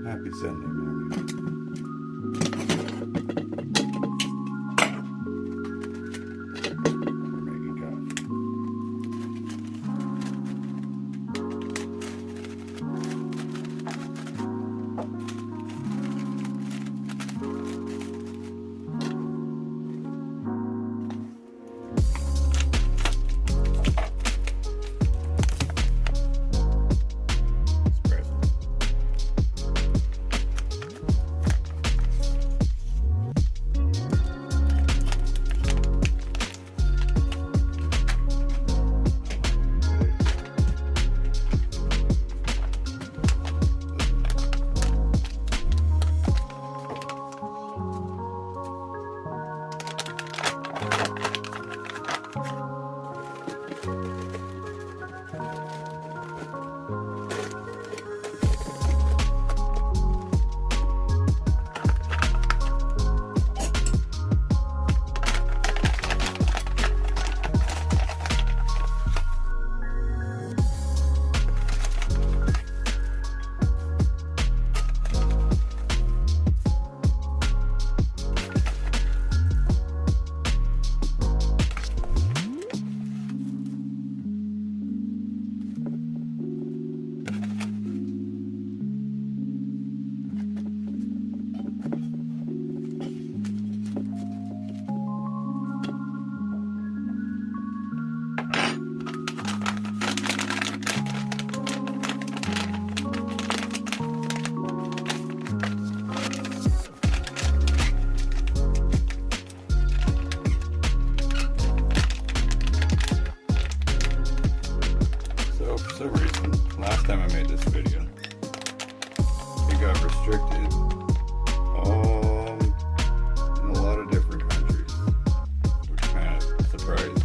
Happy Sunday, Mary. We're making coffee. For some reason, last time I made this video, it got restricted in a lot of different countries, which kind of surprised me.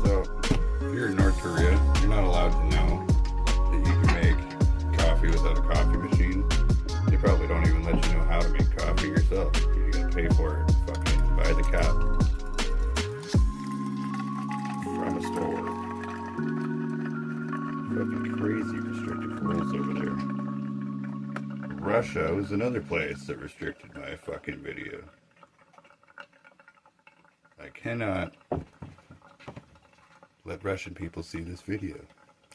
So, if you're in North Korea, you're not allowed to know that you can make coffee without a coffee machine. They probably don't even let you know how to make coffee yourself. You gotta pay for it, fucking buy the cap from a store. Fucking crazy restricted rules over there. Russia was another place that restricted my fucking video. I cannot let Russian people see this video.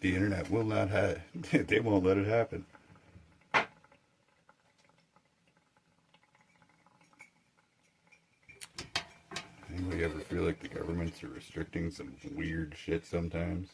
The internet will not have, they won't let it happen. Anybody ever feel like the governments are restricting some weird shit sometimes?